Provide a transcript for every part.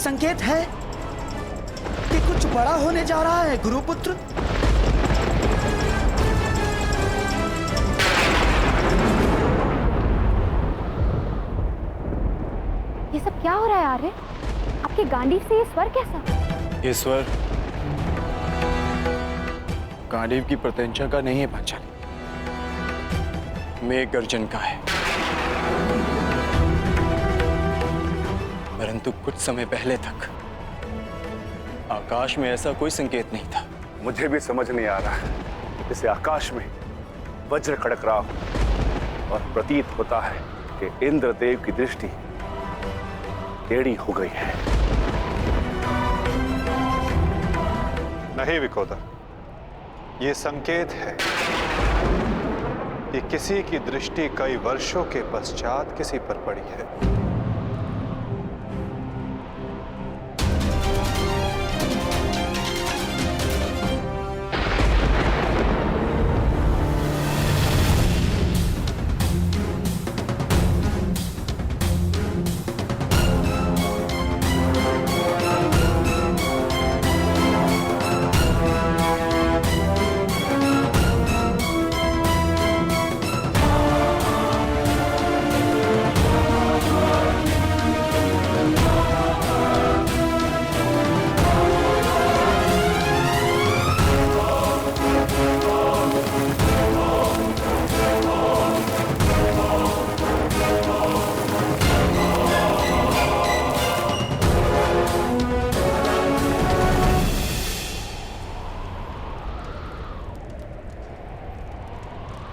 संकेत है कि कुछ बड़ा होने जा रहा है गुरुपुत्र। ये सब क्या हो रहा है आर्य? आपके गांडीव से ये स्वर कैसा? ये स्वर गांडीव की प्रत्यंचा का नहीं है पांचाली, मेघ गर्जन का है। परंतु कुछ समय पहले तक आकाश में ऐसा कोई संकेत नहीं था। मुझे भी समझ नहीं आ रहा है, जैसे आकाश में वज्र खड़क रहा हो और प्रतीत होता है कि इंद्रदेव की दृष्टि टेढ़ी हो गई है। नहीं विकोदर, ये संकेत है कि किसी की दृष्टि कई वर्षों के पश्चात किसी पर पड़ी है।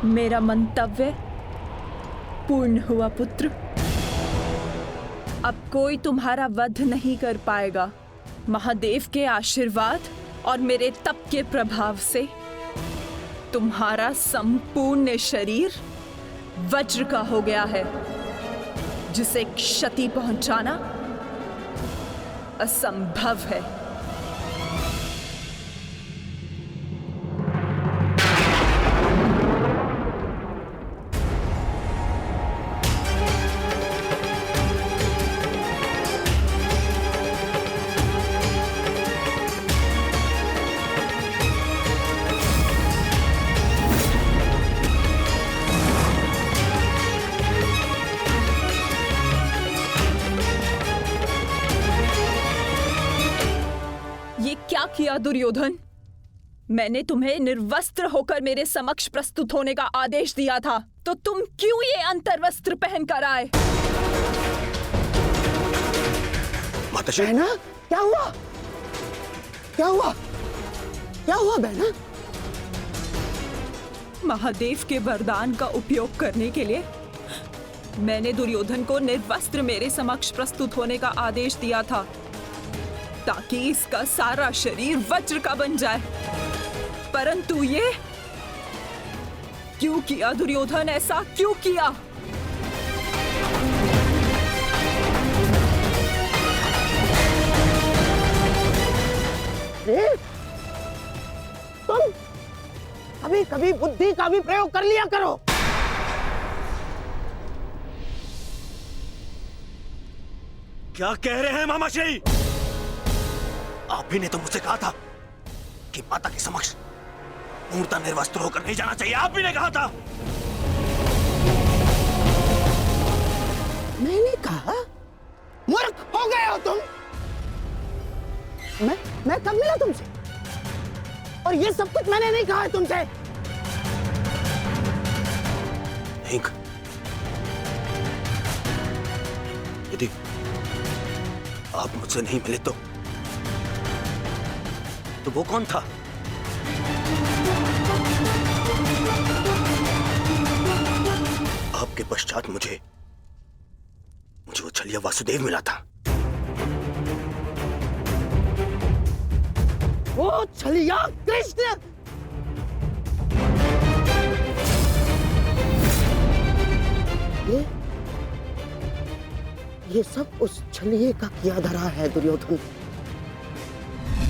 मेरा मंतव्य पूर्ण हुआ पुत्र। अब कोई तुम्हारा वध नहीं कर पाएगा। महादेव के आशीर्वाद और मेरे तप के प्रभाव से तुम्हारा संपूर्ण शरीर वज्र का हो गया है, जिसे क्षति पहुंचाना असंभव है। क्या किया दुर्योधन? मैंने तुम्हें निर्वस्त्र होकर मेरे समक्ष प्रस्तुत होने का आदेश दिया था, तो तुम क्यों ये अंतर्वस्त्र पहन कर आए? माताश्री, बहना, क्या हुआ? क्या हुआ? क्या हुआ बहना? महादेव के वरदान का उपयोग करने के लिए मैंने दुर्योधन को निर्वस्त्र मेरे समक्ष प्रस्तुत होने का आदेश दिया था, ताकि इसका सारा शरीर वज्र का बन जाए। परंतु ये क्यों किया दुर्योधन? ऐसा क्यों किया? तुम कभी कभी बुद्धि का भी प्रयोग कर लिया करो। क्या कह रहे हैं मामाश्री? आप ही ने तो मुझसे कहा था कि माता के समक्ष पूर्णतः निर्वस्त्र होकर नहीं जाना चाहिए। आप ही ने कहा था। मैंने कहा? मूर्ख हो गए हो तुम। मैं कब मिला तुमसे? और ये सब कुछ मैंने नहीं कहा है तुमसे। नहीं, यदि आप मुझसे नहीं मिले तो वो कौन था? आपके पश्चात मुझे वो छलिया वासुदेव मिला था। वो छलिया कृष्ण। ये सब उस छलिए का किया धरा है दुर्योधन।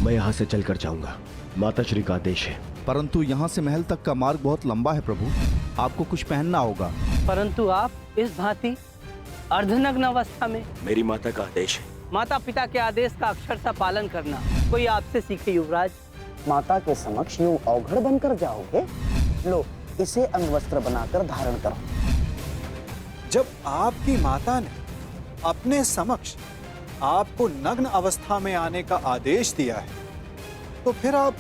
मैं यहाँ से चलकर जाऊंगा, माताश्री का आदेश है। परंतु यहाँ से महल तक का मार्ग बहुत लंबा है प्रभु, आपको कुछ पहनना होगा। परंतु आप इस भांति अर्धनग्न अवस्था में। मेरी माता का आदेश है माता पिता के आदेश का अक्षरशः पालन करना कोई आपसे सीखे युवराज। माता के समक्ष यूं अवघड़ बनकर जाओगे? लो, इसे अंगवस्त्र बनाकर धारण करो। जब आपकी माता ने अपने समक्ष आपको नग्न अवस्था में आने का आदेश दिया है, तो फिर आप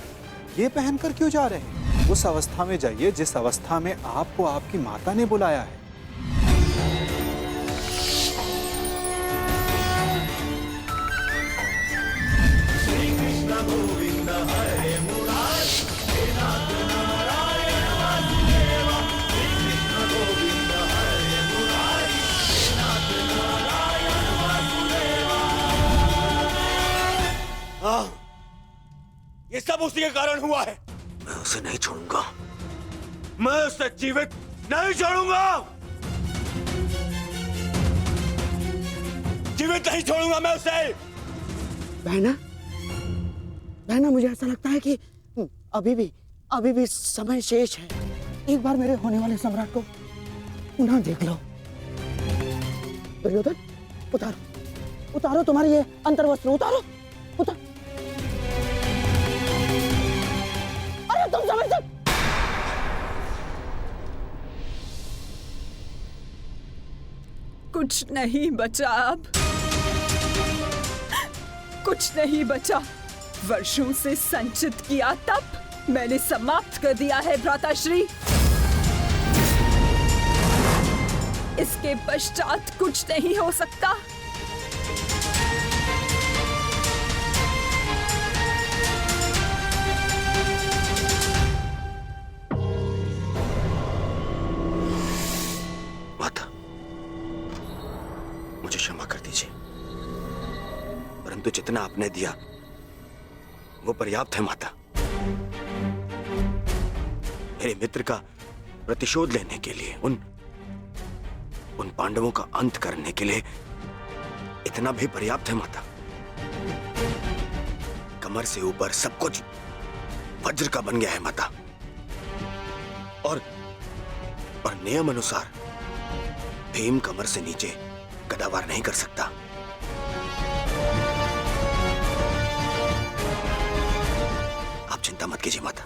ये पहनकर क्यों जा रहे हैं? उस अवस्था में जाइए जिस अवस्था में आपको आपकी माता ने बुलाया है। ये सब उसी के कारण हुआ है। मैं उसे नहीं छोड़ूंगा, मैं उसे जीवित नहीं छोड़ूंगा, जीवित नहीं छोड़ूंगा मैं उसे। बहना, बहना, मुझे ऐसा लगता है कि अभी भी समय शेष है। एक बार मेरे होने वाले सम्राट को पुनः देख लो। दुर्योधन, उतारो तुम्हारी ये अंतर्वस्त्र, उतारो। अरे तुम समझ सकते? कुछ नहीं बचा अब, कुछ नहीं बचा। वर्षों से संचित किया तप मैंने समाप्त कर दिया है भ्राताश्री। इसके पश्चात कुछ नहीं हो सकता। माता, मुझे क्षमा कर दीजिए, परंतु जितना आपने दिया वो पर्याप्त है माता। मेरे मित्र का प्रतिशोध लेने के लिए, उन पांडवों का अंत करने के लिए इतना भी पर्याप्त है माता। कमर से ऊपर सब कुछ वज्र का बन गया है माता, और नियम अनुसार भीम कमर से नीचे गदावार नहीं कर सकता। आप चिंता मत कीजिए माता।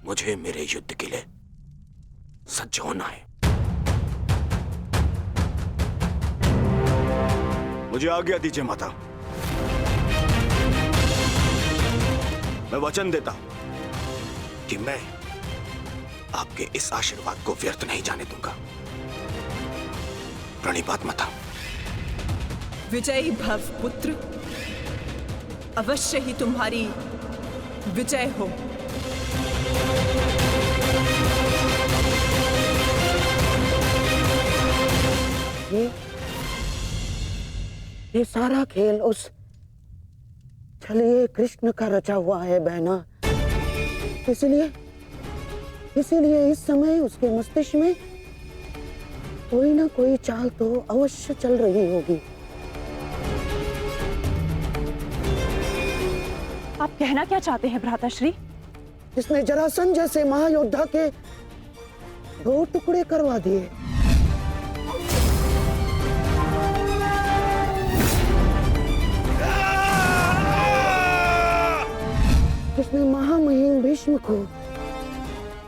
मुझे मेरे युद्ध के लिए सज्ज होना है। मुझे आज्ञा दीजिए माता। मैं वचन देता हूं कि मैं आपके इस आशीर्वाद को व्यर्थ नहीं जाने दूंगा। प्रणिपात माता। विजयी भव पुत्र, अवश्य ही तुम्हारी विजय हो। ये सारा खेल उस छलिए कृष्ण का रचा हुआ है बहना। इसलिए इस समय उसके मस्तिष्क में कोई ना कोई चाल तो अवश्य चल रही होगी। आप कहना क्या चाहते हैं भ्राताश्री? जिसने जरासंध जैसे महायोद्धा के 2 टुकड़े करवा दिए, जिसने महामहिम भीष्म को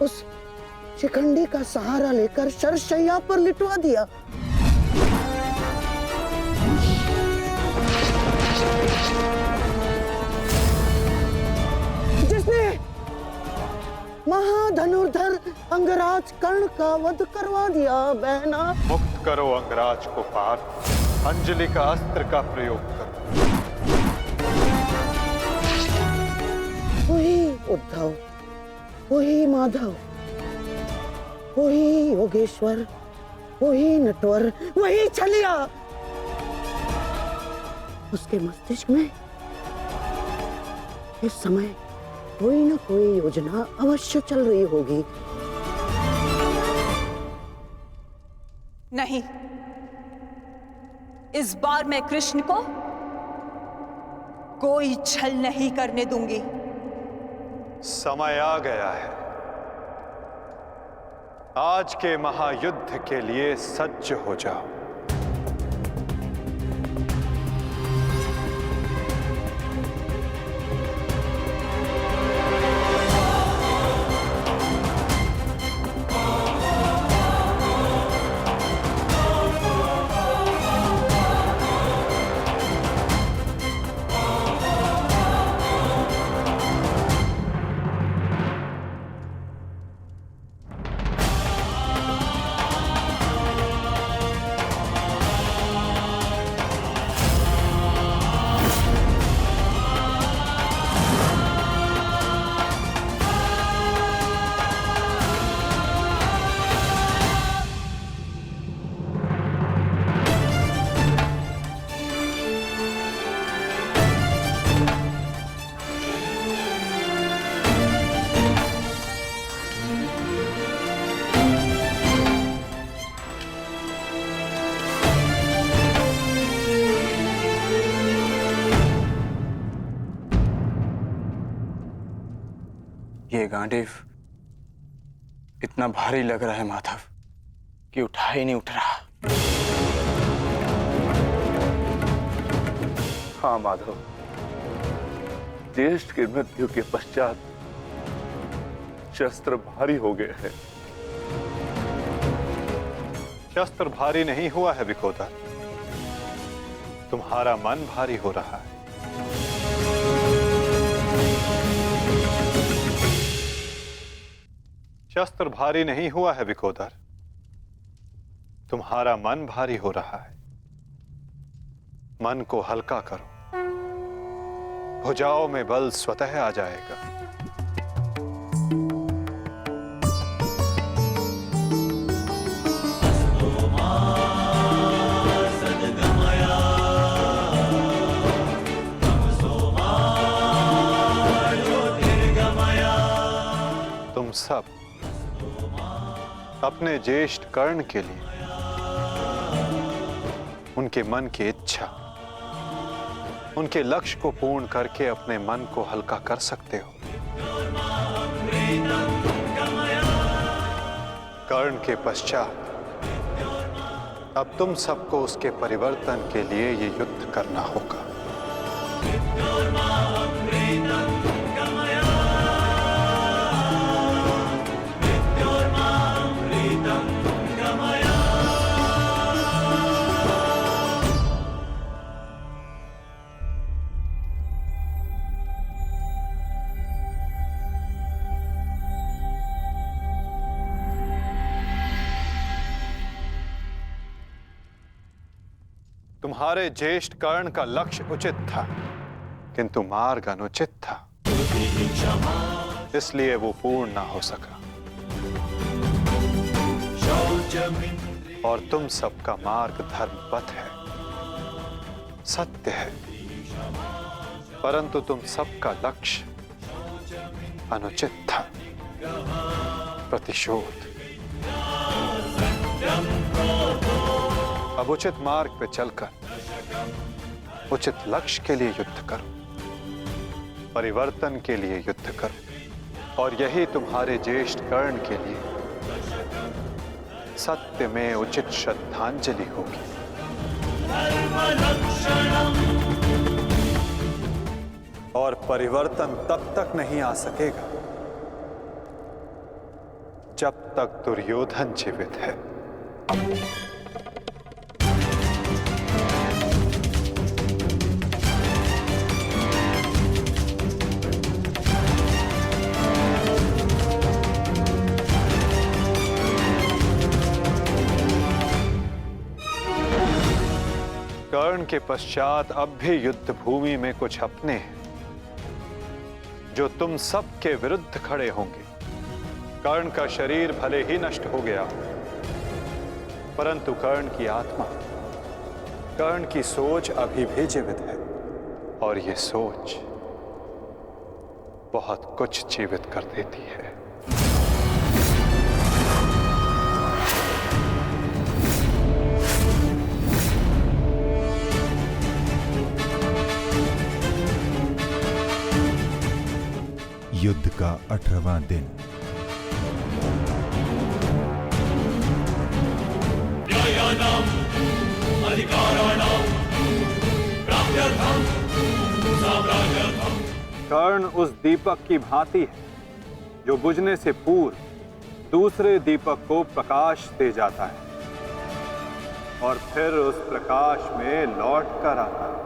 उस शिखंडी का सहारा लेकर शरशैया पर लिटवा दिया, जिसने महाधनुर्धर अंगराज कर्ण का वध करवा दिया बहना। मुक्त करो अंगराज को पार्थ, अंजलि का अस्त्र का प्रयोग करो। वही उद्धव, वही माधव, वही योगेश्वर, वही नटवर, वही छलिया। उसके मस्तिष्क में इस समय कोई ना कोई योजना अवश्य चल रही होगी। नहीं, इस बार मैं कृष्ण को कोई छल नहीं करने दूंगी। समय आ गया है। आज के महायुद्ध के लिए सज्ज हो जाओ। ये गांडीव इतना भारी लग रहा है माधव कि उठा ही नहीं उठ रहा। हाँ माधव, ज्येष्ठ की मृत्यु के पश्चात शस्त्र भारी हो गए हैं। शस्त्र भारी नहीं हुआ है विकोदर, तुम्हारा मन भारी हो रहा है। शस्त्र भारी नहीं हुआ है विकोदर, तुम्हारा मन भारी हो रहा है। मन को हल्का करो, भुजाओं में बल स्वतः आ जाएगा। तुम सब अपने ज्येष्ठ कर्ण के लिए उनके मन की इच्छा, उनके लक्ष्य को पूर्ण करके अपने मन को हल्का कर सकते हो। कर्ण के पश्चात अब तुम सबको उसके परिवर्तन के लिए ये युद्ध करना होगा। तुम्हारे ज्येष्ठ कर्ण का लक्ष्य उचित था, किंतु मार्ग अनुचित था, इसलिए वो पूर्ण ना हो सका। और तुम सबका मार्ग धर्मपथ है, सत्य है, परंतु तुम सबका लक्ष्य अनुचित था, प्रतिशोध। अब उचित मार्ग पे चलकर उचित लक्ष्य के लिए युद्ध करो, परिवर्तन के लिए युद्ध करो, और यही तुम्हारे ज्येष्ठ कर्ण के लिए सत्य में उचित श्रद्धांजलि होगी। और परिवर्तन तब तक नहीं आ सकेगा जब तक दुर्योधन जीवित है। कर्ण के पश्चात अब भी युद्ध भूमि में कुछ अपने हैं जो तुम सब के विरुद्ध खड़े होंगे। कर्ण का शरीर भले ही नष्ट हो गया, परंतु कर्ण की आत्मा, कर्ण की सोच अभी भी जीवित है, और ये सोच बहुत कुछ जीवित कर देती है। युद्ध का 18वां दिन। कर्ण उस दीपक की भांति है जो बुझने से पूर्व दूसरे दीपक को प्रकाश दे जाता है और फिर उस प्रकाश में लौट कर आता है।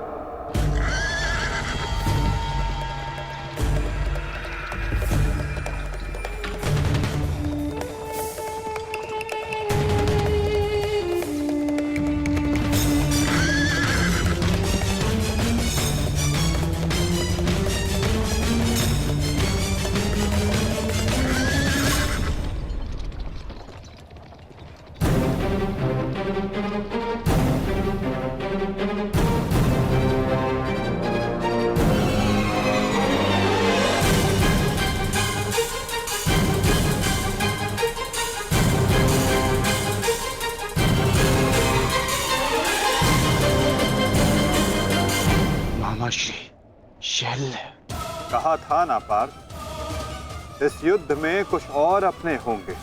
कहा था ना पार्थ, इस युद्ध में कुछ और अपने होंगे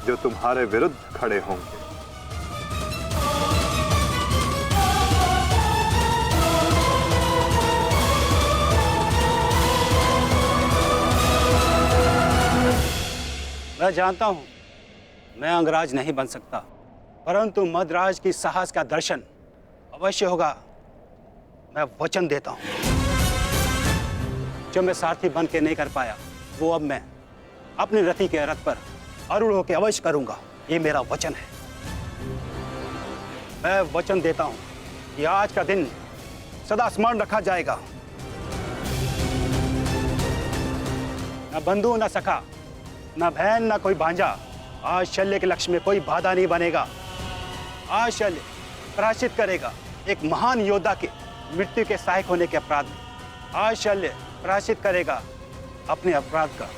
जो तुम्हारे विरुद्ध खड़े होंगे। मैं जानता हूं मैं अंगराज नहीं बन सकता, परंतु मद्राज की साहस का दर्शन अवश्य होगा। मैं वचन देता हूं, जो मैं सारथी बन के नहीं कर पाया वो अब मैं अपने रथी के रथ पर आरूढ़ होकर अवश्य करूंगा। ये मेरा वचन है। मैं वचन देता हूं कि आज का दिन सदा स्मरण रखा जाएगा। न बंधु न सखा, न बहन न कोई भांजा, आज शल्य के लक्ष्य में कोई बाधा नहीं बनेगा। आज शल्य प्रायश्चित करेगा एक महान योद्धा के मृत्यु के सहायक होने के अपराध में। आज शल्य प्रायश्चित करेगा अपने अपराध का।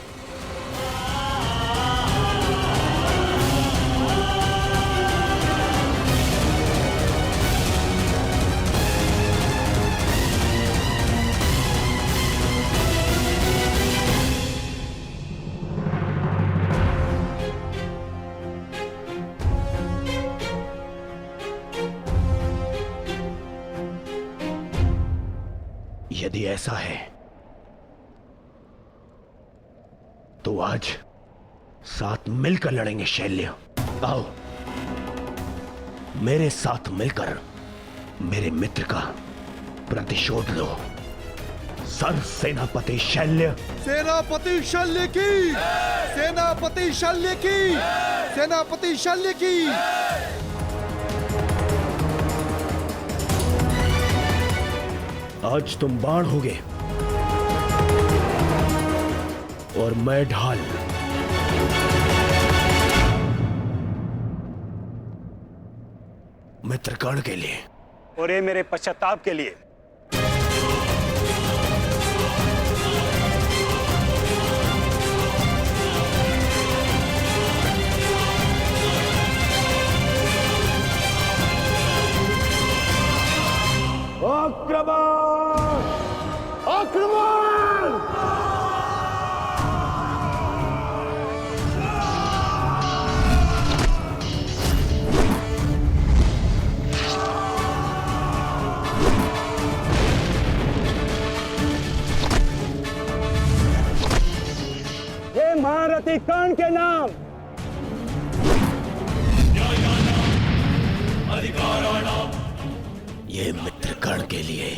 यदि ऐसा है तो आज साथ मिलकर लड़ेंगे शैल्य। आओ मेरे साथ मिलकर मेरे मित्र का प्रतिशोध लो। सर सेनापति शैल्य। सेनापति शल्य की, सेनापति शल्य की, सेनापति शल्य की। आज तुम बाण होगे और मैं ढाल। मित्र कर्ण के लिए और ये मेरे पश्चाताप के लिए। आक्रमण! आक्रमण! हे महारथी कर्ण के नाम, ये मित्र कर्ण के लिए।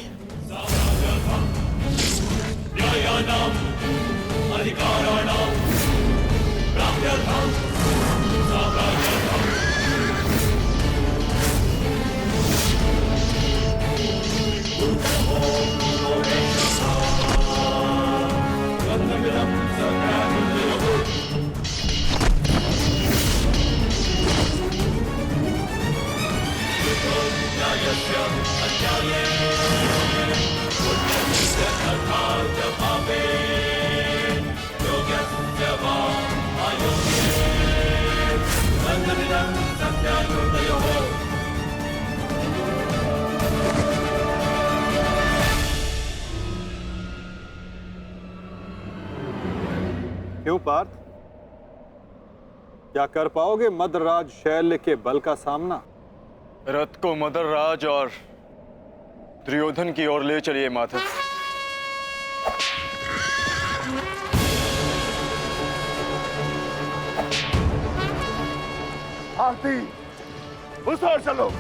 क्यों पार्थ, क्या कर पाओगे मद्रराज शैल्य के बल का सामना? रथ को मद्रराज और दुर्योधन की ओर ले चलिए माधव। आरती उस ओर चलो।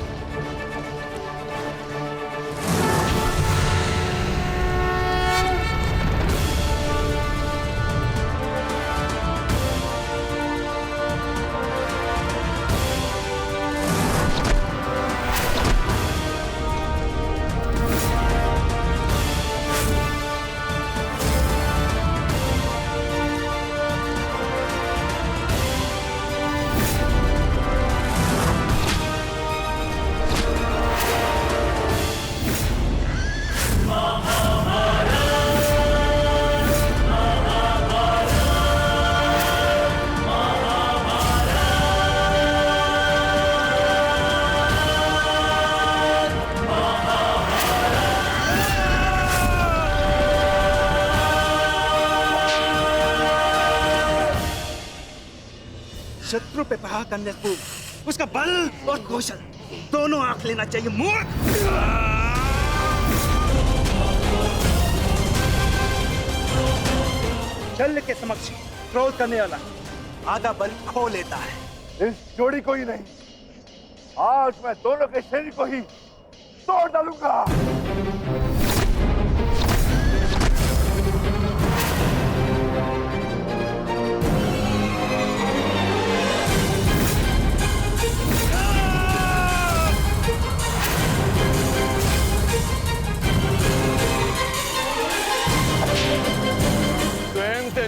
शत्रु पे प्रहार करने से पूर्व उसका बल और कौशल दोनों आंख लेना चाहिए। मूर्ख! शल्य के समक्ष क्रोध करने वाला आधा बल खो लेता है। इस जोड़ी को ही नहीं, आज मैं दोनों के शरीर को ही तोड़ डालूंगा।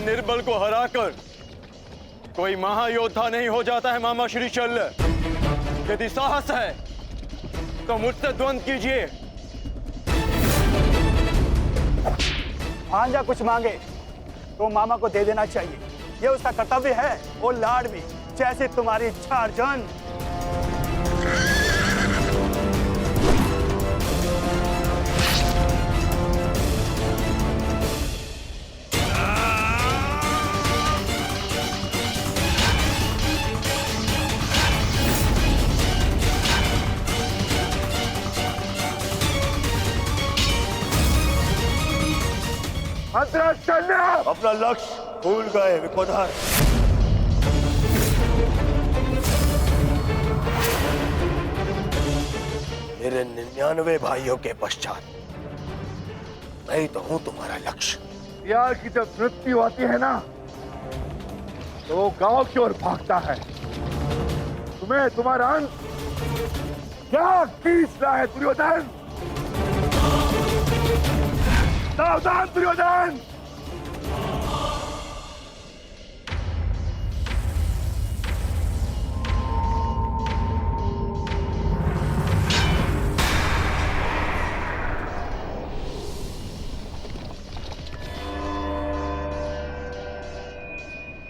निर्बल को हराकर कोई महायोद्धा नहीं हो जाता है मामा श्री शल्य। यदि साहस है तो मुझसे द्वंद कीजिए। भांजा कुछ मांगे तो मामा को दे देना चाहिए, यह उसका कर्तव्य है। वो लाड भी जैसे तुम्हारी इच्छा अर्जुन। अपना लक्ष्य भूल गए विकोधर। मेरे 99 भाइयों के पश्चात मैं ही तो हूं तुम्हारा लक्ष्य। यार की जब मृत्यु आती है ना तो गांव की ओर भागता है। तुम्हें तुम्हारा अंत क्या खींच रहा है दुर्योधन? सावधान दुर्योधन!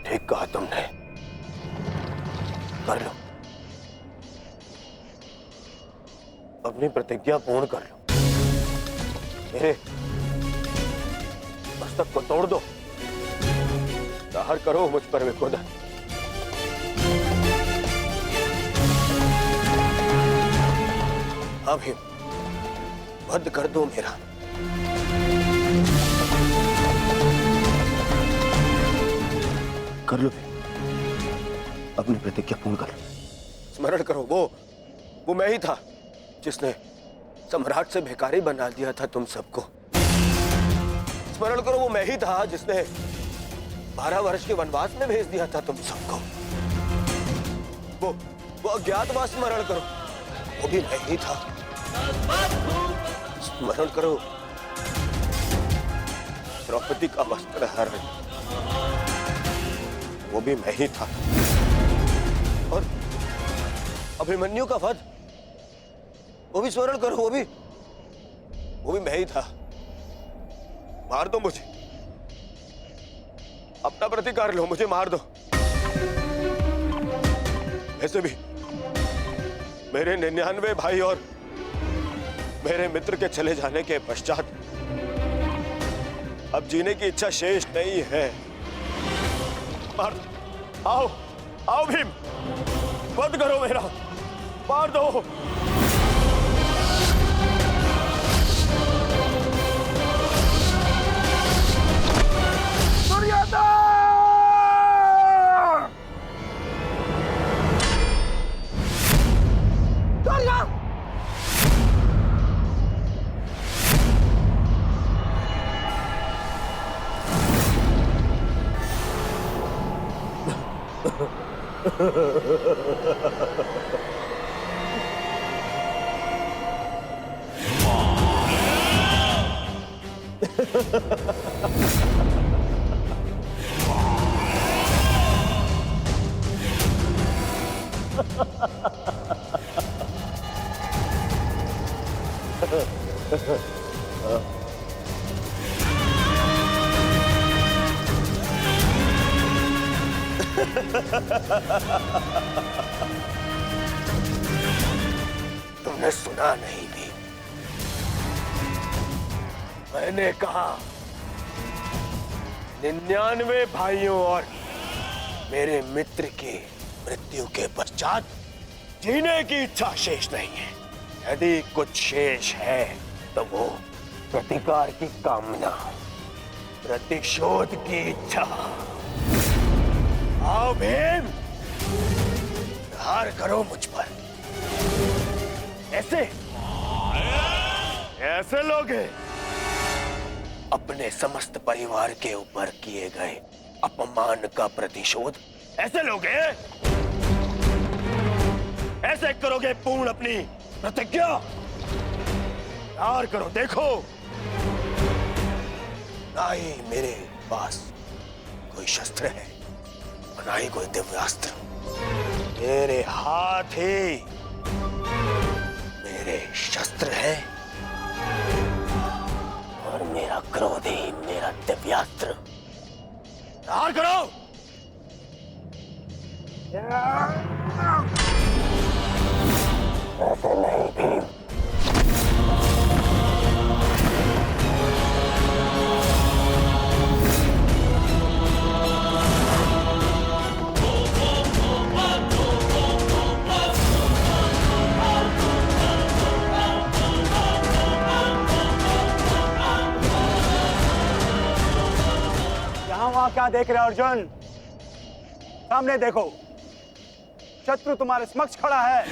ठीक कहा तुमने, कर लो, अपनी प्रतिज्ञा पूर्ण कर लो। मेरे मस्तक को तोड़ दो, प्रहार करो मुझ पर विकोधर। अभी वध कर दो मेरा। कर लो, अपनी प्रतिज्ञा पूर्ण कर लो। स्मरण करो, वो मैं ही था जिसने सम्राट से भिखारी बना दिया था तुम सबको। स्मरण करो, वो मैं ही था जिसने 12 वर्ष के वनवास में भेज दिया था तुम सबको। वो अज्ञातवास स्मरण करो, वो भी मैं ही था। स्मरण करो, द्रौपदी का वस्त्र हरण, वो भी मैं ही था। और अभिमन्यु का वध, वो भी स्मरण करो, वो भी मैं ही था। मार दो मुझे, अपना प्रतिकार लो, मुझे मार दो। ऐसे भी मेरे 99 भाई और मेरे मित्र के चले जाने के पश्चात अब जीने की इच्छा शेष नहीं है। मार दो, आओ भीम, वध करो मेरा, मार दो। तुमने सुना नहीं भी, मैंने कहा 99 भाइयों और मेरे मित्र की मृत्यु के पश्चात जीने की इच्छा शेष नहीं है। यदि कुछ शेष है तो वो प्रतिकार की कामना, प्रतिशोध की इच्छा। आओ भीम, प्रहार करो मुझ पर। ऐसे ऐसे लोग हैं। अपने समस्त परिवार के ऊपर किए गए अपमान का प्रतिशोध ऐसे लोग हैं। ऐसे करोगे पूर्ण अपनी प्रतिज्ञा। प्यार करो, देखो ना ही मेरे पास कोई शस्त्र है और ना ही कोई दिव्यास्त्र। मेरे हाथ ही मेरे शस्त्र है और मेरा क्रोध ही मेरा दिव्यास्त्र। प्यार करो। ऐसे नहीं भीम। वहां क्या देख रहे हो अर्जुन? सामने देखो, शत्रु तुम्हारे समक्ष खड़ा है।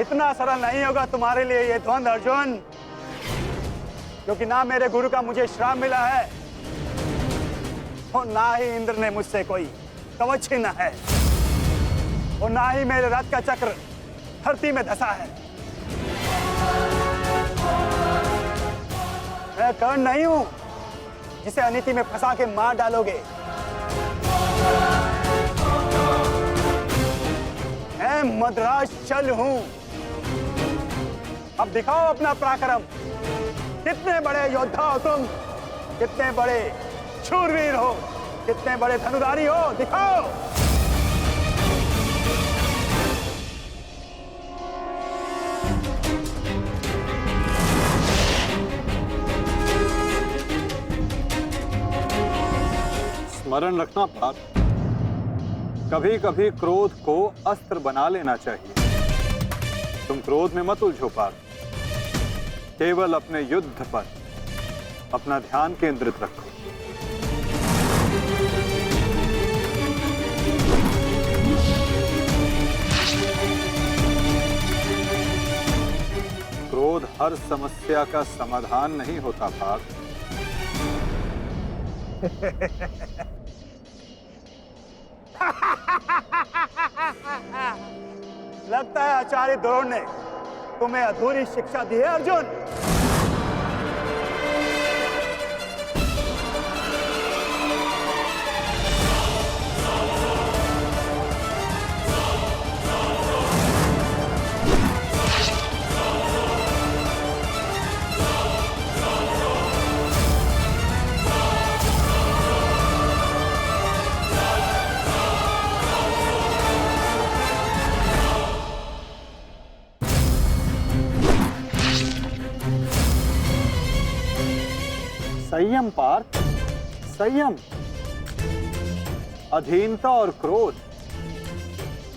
इतना सरल नहीं होगा तुम्हारे लिए ये द्वंद अर्जुन, क्योंकि ना मेरे गुरु का मुझे श्राप मिला है और ना ही इंद्र ने मुझसे कोई कवच छीना है और ना ही मेरे रथ का चक्र धरती में धंसा है। मैं कर्ण नहीं हूं जिसे अनीति में फंसा के मार डालोगे। मैं मद्रास चल हूं। अब दिखाओ अपना पराक्रम। कितने बड़े योद्धा हो तुम, कितने बड़े शूरवीर हो, कितने बड़े धनुधारी हो, दिखाओ। स्मरण रखना पार्थ, कभी कभी क्रोध को अस्त्र बना लेना चाहिए। तुम क्रोध में मत उलझो पार्थ, केवल अपने युद्ध पर अपना ध्यान केंद्रित रखो। क्रोध हर समस्या का समाधान नहीं होता पार्थ। लगता है आचार्य द्रोण ने तुम्हें अधूरी शिक्षा दी है अर्जुन। संयम पार्थ, संयम। अधीनता और क्रोध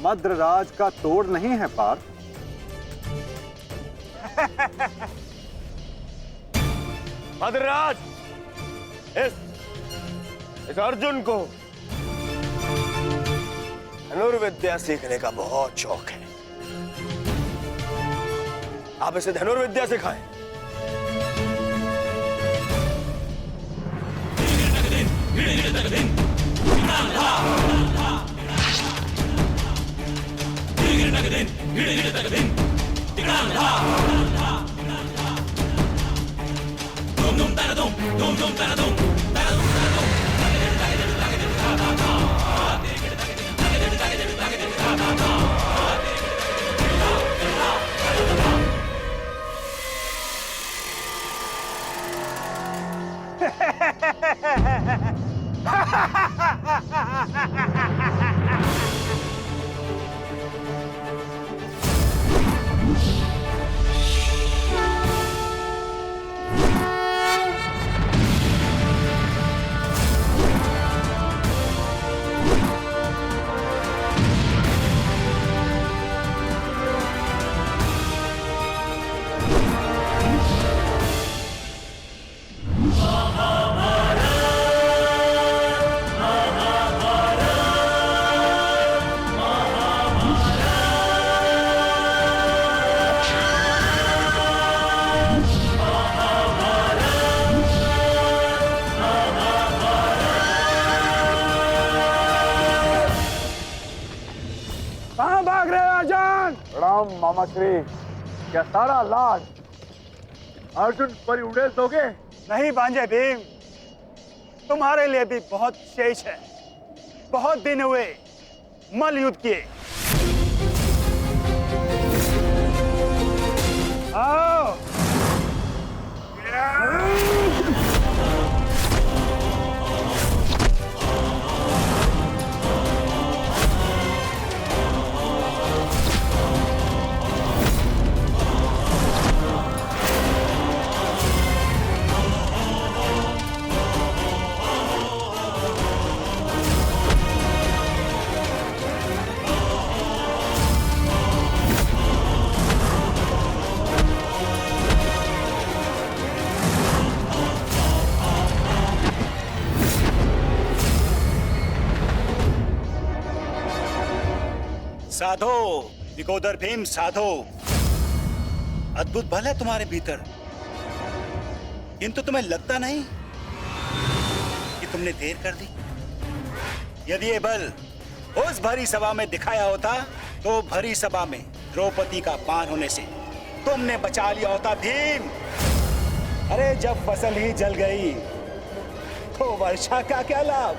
मद्रराज का तोड़ नहीं है पार्थ। मद्रराज, इस अर्जुन को धनुर्विद्या सीखने का बहुत शौक है। आप इसे धनुर्विद्या सिखाएं। कहाँ भाग रहे हो अर्जुन? प्रणाम मामा श्री। क्या सारा लाज अर्जुन पर उड़ेल दोगे? नहीं भांजे भीम, तुम्हारे लिए भी बहुत शेष है। बहुत दिन हुए मल युद्ध किए। आओ। साधो विकोदर भीम, साधो। अद्भुत बल है तुम्हारे भीतर, किंतु तुम्हें लगता नहीं कि तुमने देर कर दी। यदि ये बल उस भरी सभा में दिखाया होता तो भरी सभा में द्रौपदी का पान होने से तुमने बचा लिया होता भीम। अरे जब फसल ही जल गई तो वर्षा का क्या लाभ?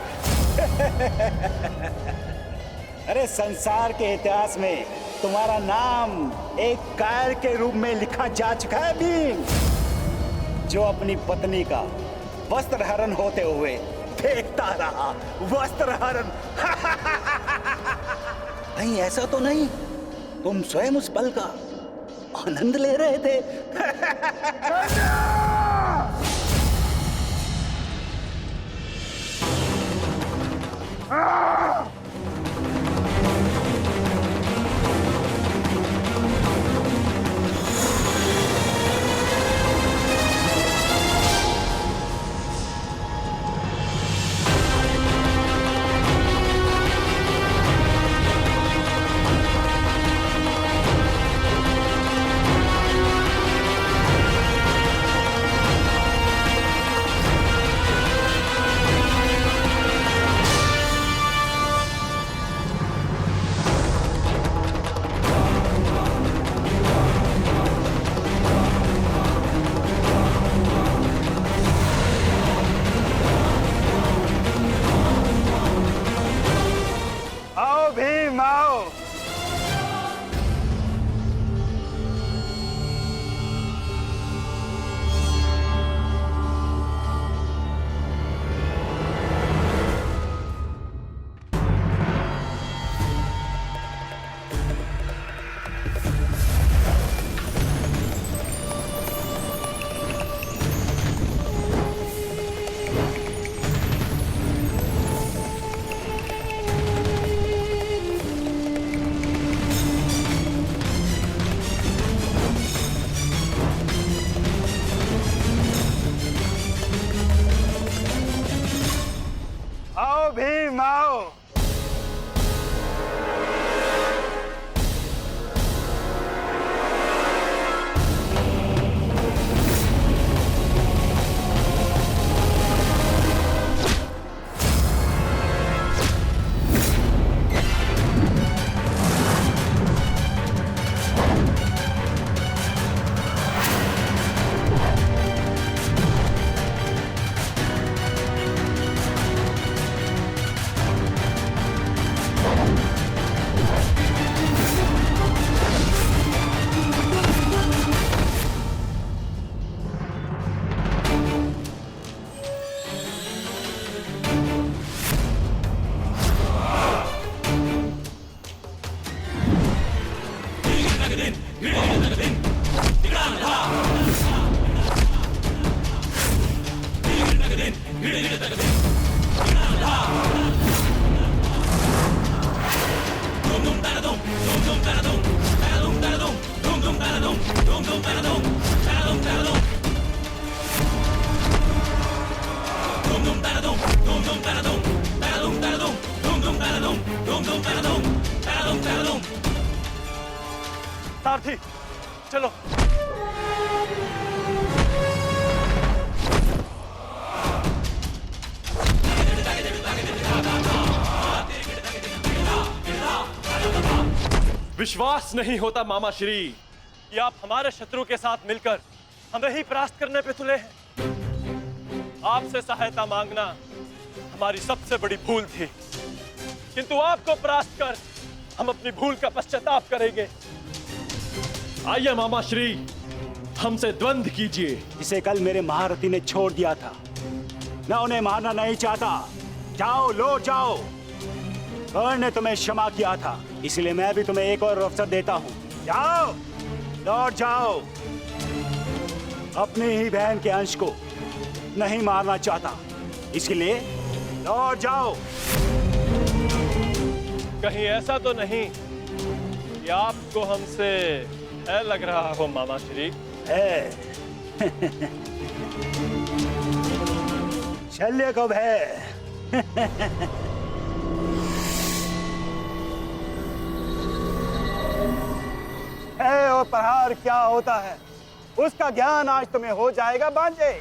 अरे संसार के इतिहास में तुम्हारा नाम एक कायर के रूप में लिखा जा चुका है भीम, जो अपनी पत्नी का वस्त्र हरण होते हुए देखता रहा। वस्त्र हरण। नहीं, ऐसा तो नहीं, तुम स्वयं उस पल का आनंद ले रहे थे। सारथी चलो। विश्वास नहीं होता मामा श्री कि आप हमारे शत्रु के साथ मिलकर हमें ही परास्त करने पे तुले हैं। आपसे सहायता मांगना हमारी सबसे बड़ी भूल थी, किंतु आपको परास्त कर हम अपनी भूल का पश्चाताप करेंगे। आइए मामा श्री, हमसे द्वंद्व कीजिए। इसे कल मेरे महारथी ने छोड़ दिया था, मैं उन्हें मारना नहीं चाहता। जाओ, लौट जाओ। कर्ण ने तुम्हें क्षमा किया था, इसलिए मैं भी तुम्हें एक और अवसर देता हूं। जाओ, लौट जाओ। अपनी ही बहन के अंश को नहीं मारना चाहता, इसलिए लौट जाओ। कहीं ऐसा तो नहीं कि आपको हमसे भय लग रहा हो मामा श्री? है शल्य को भय। है और प्रहार क्या होता है, उसका ज्ञान आज तुम्हें हो जाएगा बांजे।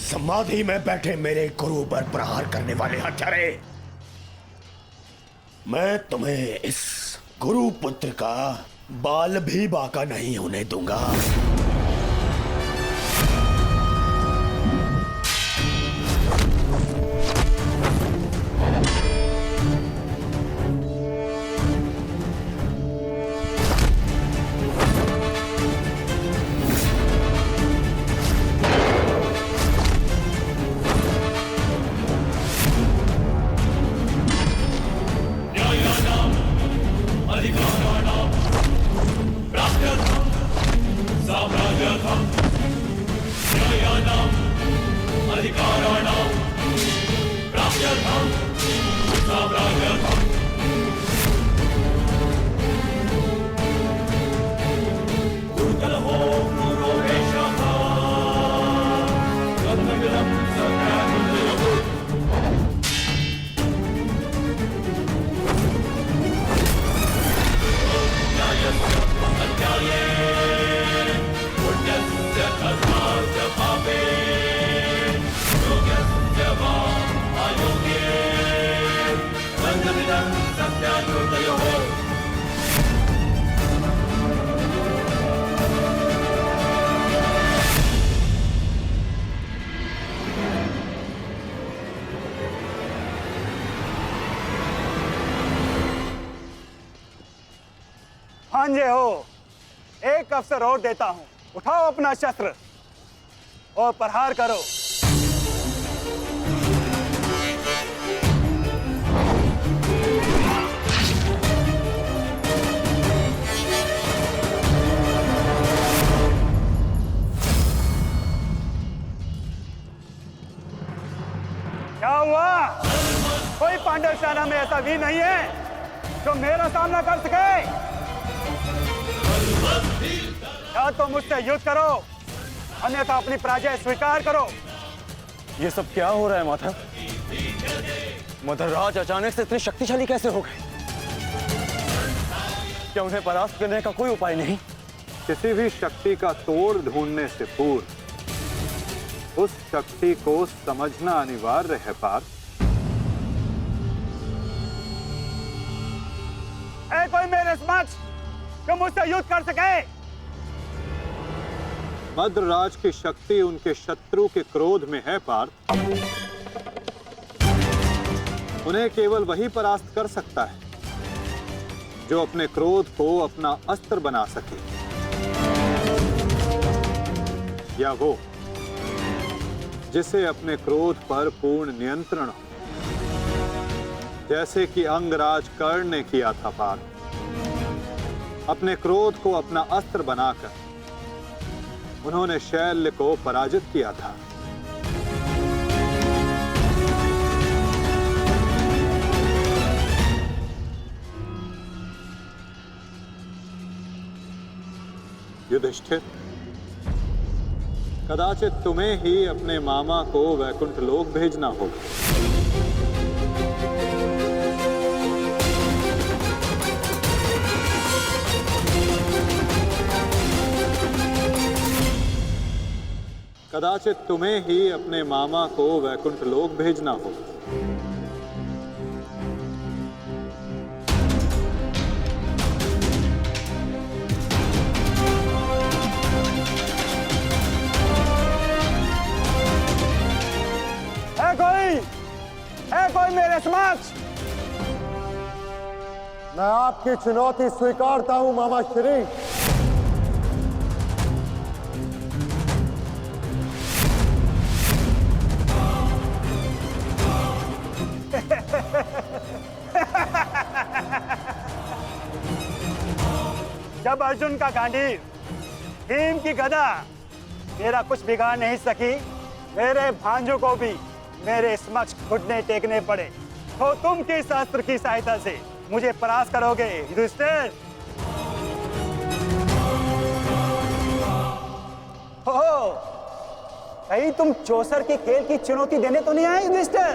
समाधि में बैठे मेरे गुरु पर प्रहार करने वाले हत्यारे, मैं तुम्हें इस गुरु पुत्र का बाल भी बाका नहीं होने दूंगा। भांजे हो, एक अवसर और देता हूं, उठाओ अपना शस्त्र और प्रहार करो। क्या हुआ? कोई पांडव सेना में ऐसा भी नहीं है जो मेरा सामना कर सके? या तो मुझसे युद्ध करो, अन्यथा अपनी पराजय स्वीकार करो। ये सब क्या हो रहा है माता? मदरराज अचानक से इतने शक्तिशाली कैसे हो गए? क्या उन्हें परास्त करने का कोई उपाय नहीं? किसी भी शक्ति का तोड़ ढूंढने से पूर्व उस शक्ति को समझना अनिवार्य है पार्थ। है कोई मेरे समक्ष जो मुझसे युद्ध कर सके? मद्रराज की शक्ति उनके शत्रु के क्रोध में है पार्थ। उन्हें केवल वही परास्त कर सकता है जो अपने क्रोध को अपना अस्त्र बना सके, या वो जिसे अपने क्रोध पर पूर्ण नियंत्रण हो, जैसे कि अंगराज कर्ण ने किया था पार्थ। अपने क्रोध को अपना अस्त्र बनाकर उन्होंने शैल्य को पराजित किया था। युधिष्ठिर, कदाचित तुम्हें ही अपने मामा को वैकुंठ लोक भेजना होगा। कदाचित तुम्हें ही अपने मामा को वैकुंठ लोक भेजना होगा। है कोई मेरे समक्ष? मैं आपकी चुनौती स्वीकारता हूं मामा श्री। जब अर्जुन का गांडीव, भीम की गदा मेरा कुछ बिगाड़ नहीं सकी, मेरे भांजों को भी मेरे समक्ष घुटने टेकने पड़े, तो तुम किस अस्त्र की सहायता से मुझे परास्त करोगे युधिष्ठिर? हो, कहीं तुम चौसर के खेल की चुनौती देने तो नहीं आए युधिष्ठिर?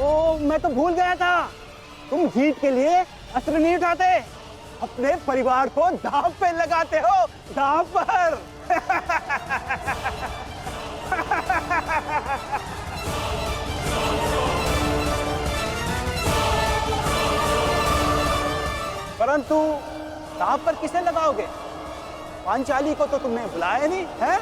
ओ, मैं तो भूल गया था, तुम जीत के लिए अस्त्र नहीं उठाते, अपने परिवार को दांव पे लगाते हो, दांव पर। परंतु दांव पर किसे लगाओगे? पांचाली को तो तुमने बुलाया नहीं है?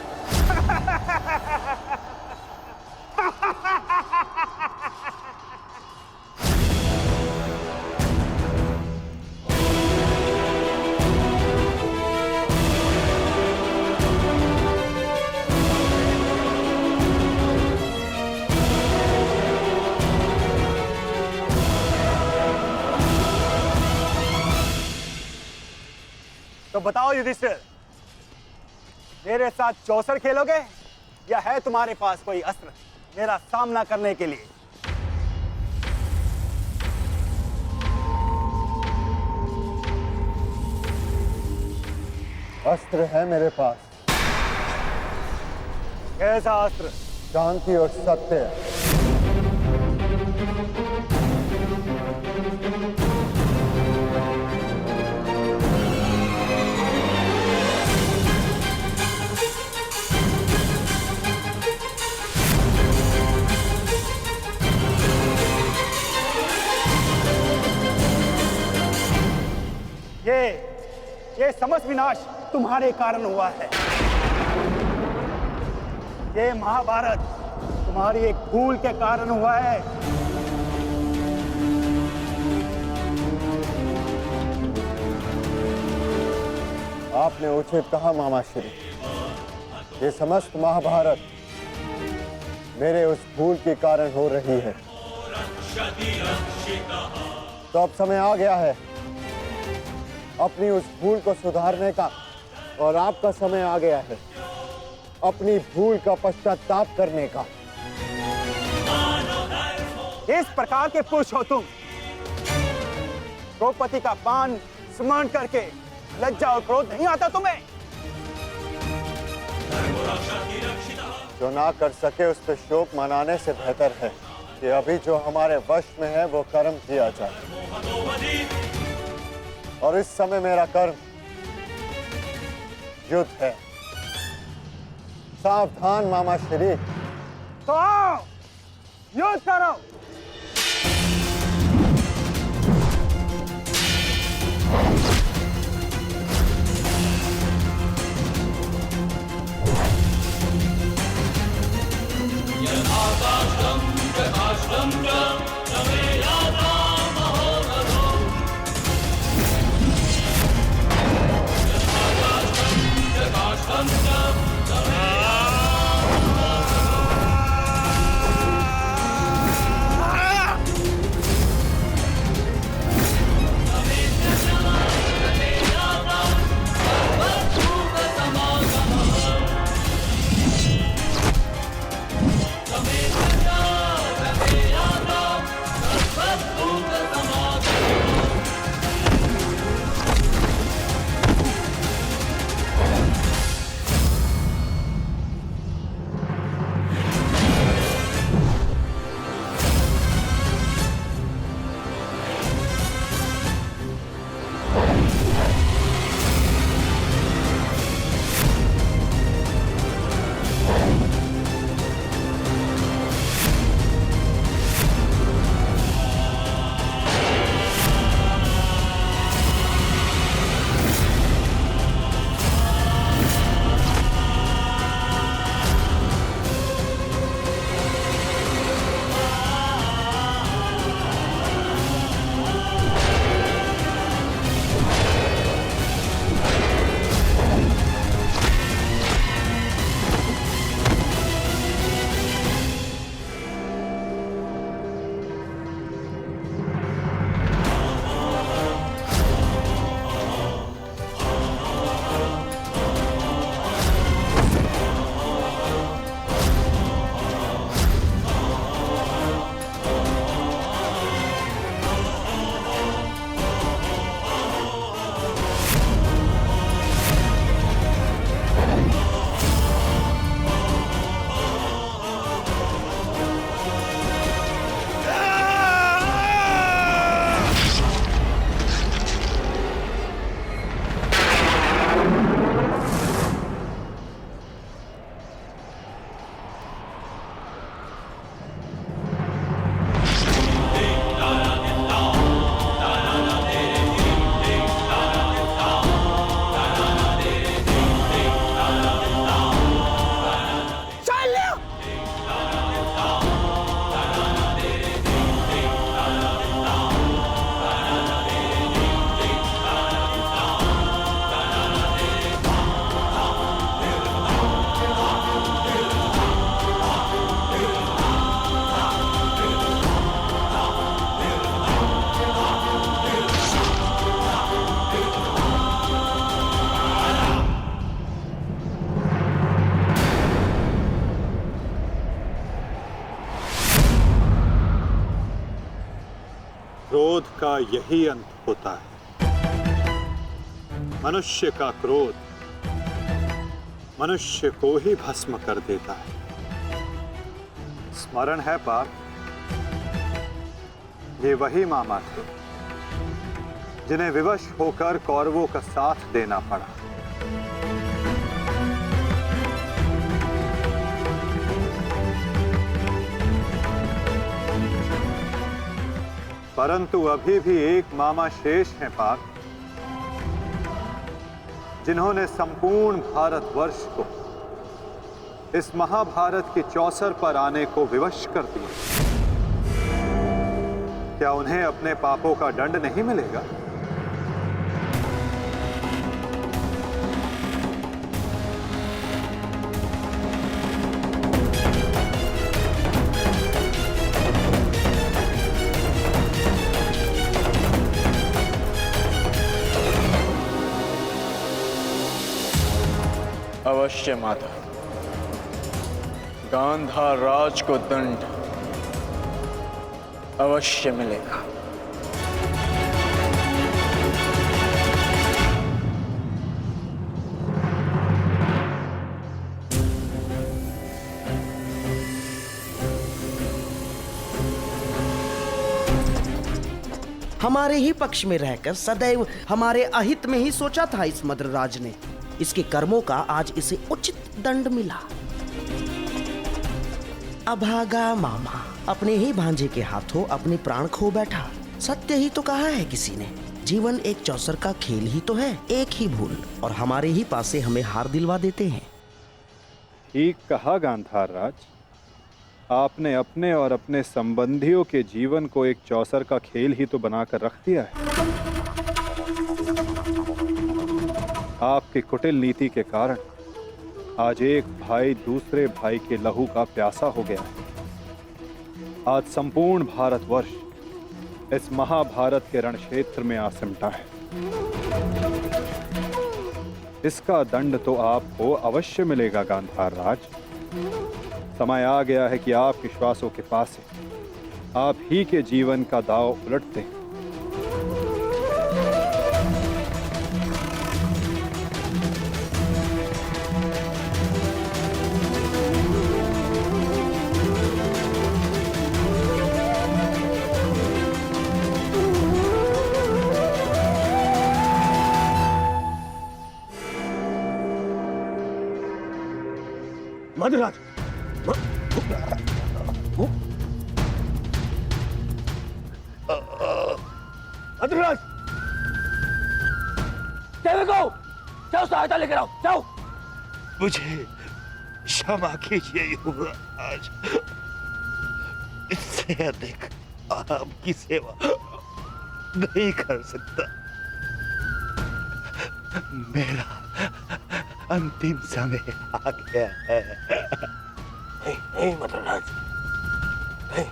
तो बताओ युधिष्ठिर, मेरे साथ चौसर खेलोगे या है तुम्हारे पास कोई अस्त्र मेरा सामना करने के लिए? अस्त्र है मेरे पास। कैसा अस्त्र? शांति और सत्य। ये समस्त विनाश तुम्हारे कारण हुआ है। ये महाभारत तुम्हारी एक भूल के कारण हुआ है। आपने उचित कहा मामा श्री। ये समस्त महाभारत मेरे उस भूल के कारण हो रही है। तो अब समय आ गया है अपनी उस भूल को सुधारने का, और आपका समय आ गया है अपनी भूल का पश्चाताप करने का। इस प्रकार के पुरुष हो तुम, द्रौपदी का पान स्मरण करके लज्जा और क्रोध नहीं आता तुम्हें? जो ना कर सके उस पर शोक मनाने से बेहतर है कि अभी जो हमारे वश में है वो कर्म किया जाए। और इस समय मेरा कर्म युद्ध है। सावधान मामा श्री। तो आओ युद्ध करो। क्रोध का यही अंत होता है। मनुष्य का क्रोध मनुष्य को ही भस्म कर देता है। स्मरण है पाप, ये वही मामा थे जिन्हें विवश होकर कौरवों का साथ देना पड़ा। परंतु अभी भी एक मामा शेष हैं पाप, जिन्होंने संपूर्ण भारतवर्ष को इस महाभारत की चौसर पर आने को विवश कर दिया। क्या उन्हें अपने पापों का दंड नहीं मिलेगा? अवश्य माता, गांधार राज को दंड अवश्य मिलेगा। हमारे ही पक्ष में रहकर सदैव हमारे अहित में ही सोचा था इस मद्रराज ने। इसके कर्मों का आज इसे उचित दंड मिला। अभागा मामा अपने ही भांजे के हाथों अपने प्राण खो बैठा। सत्य ही तो कहा है किसी ने, जीवन एक चौसर का खेल ही तो है, एक ही भूल और हमारे ही पासे हमें हार दिलवा देते हैं। ठीक कहा गांधार राज, आपने अपने और अपने संबंधियों के जीवन को एक चौसर का खेल ही तो बनाकर रख दिया है। आपकी कुटिल नीति के कारण आज एक भाई दूसरे भाई के लहू का प्यासा हो गया है। आज संपूर्ण भारतवर्ष इस महाभारत के रण क्षेत्र में आ सिमटा है। इसका दंड तो आपको अवश्य मिलेगा गांधार राज। समय आ गया है कि आप विश्वासों के पास से आप ही के जीवन का दांव उलट दें। मधुराज, मधुराज, जाओ सहायता लेकर आओ, जाओ। मुझे क्षमा कीजिए युवराज, इससे अधिक आपकी सेवा नहीं कर सकता। मेरा अंतिम समय आ गया है। नहीं मधुराज, नहीं।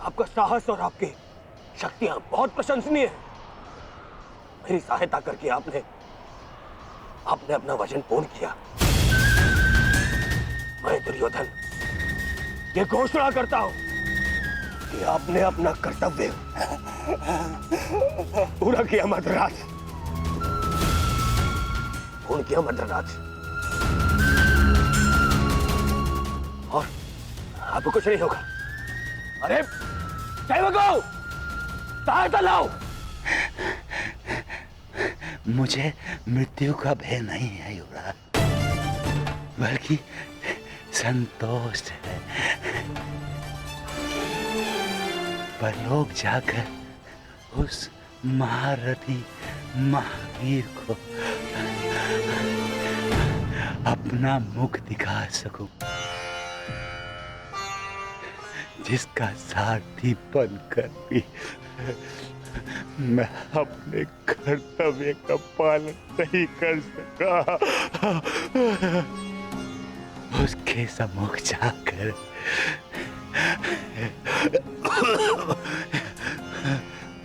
आपका साहस और आपकी शक्तियां बहुत प्रशंसनीय है। मेरी सहायता करके आपने अपना वचन पूर्ण किया। मैं दुर्योधन ये घोषणा करता हूं कि आपने अपना कर्तव्य पूरा किया मधुराज, पूर्ण किया मधुराज। और आपको कुछ नहीं होगा। अरे सेवकों, सहायता लाओ। मुझे मृत्यु का भय नहीं है युवराज, बल्कि संतोष है। परलोक जाकर उस महारथी महावीर को अपना मुख दिखा सकूं, जिसका सारथी बनकर भी मैं अपने कर्तव्य का पालन नहीं कर सका। उसके सम्मुख जाकर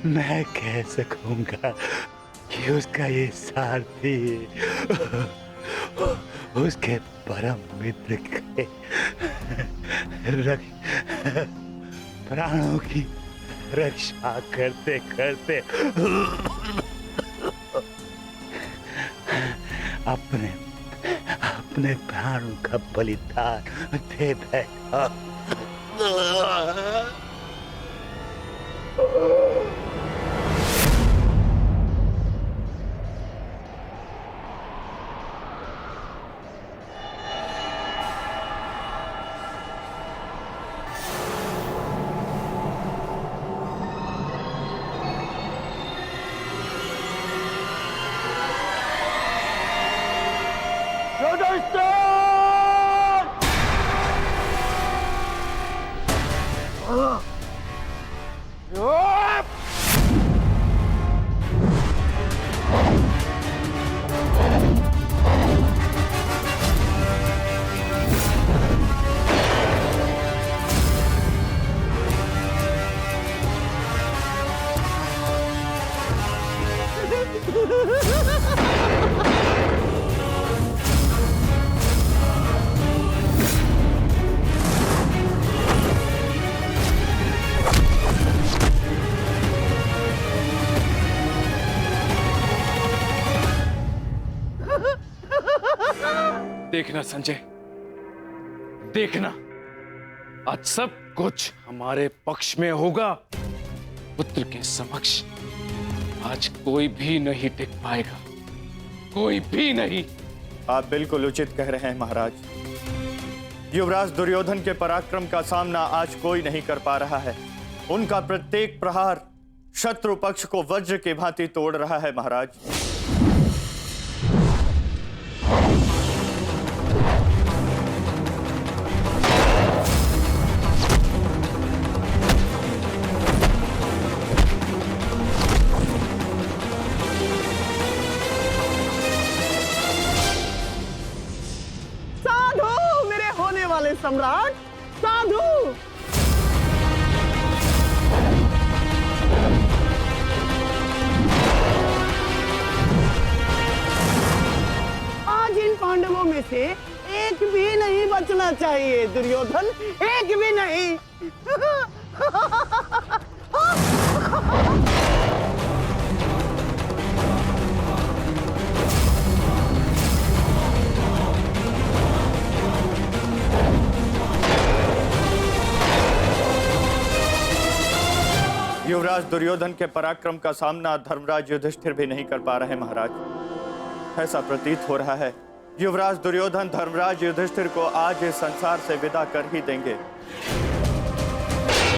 मैं कह सकूंगा कि उसका ये सारथी उसके परम मित्र के प्राणों की रक्षा करते करते अपने प्राणों का बलिदान दे बैठा। देखना संजय, देखना, आज सब कुछ हमारे पक्ष में होगा। पुत्र के समक्ष आज कोई भी नहीं टिक पाएगा, कोई भी नहीं। आप बिल्कुल उचित कह रहे हैं महाराज। युवराज दुर्योधन के पराक्रम का सामना आज कोई नहीं कर पा रहा है। उनका प्रत्येक प्रहार शत्रु पक्ष को वज्र की भांति तोड़ रहा है महाराज। साधु मेरे होने वाले सम्राट, साधु। आज इन पांडवों में से एक भी नहीं बचना चाहिए दुर्योधन, एक भी नहीं। युवराज दुर्योधन के पराक्रम का सामना धर्मराज युधिष्ठिर भी नहीं कर पा रहे महाराज। ऐसा प्रतीत हो रहा है युवराज दुर्योधन धर्मराज युधिष्ठिर को आज इस संसार से विदा कर ही देंगे।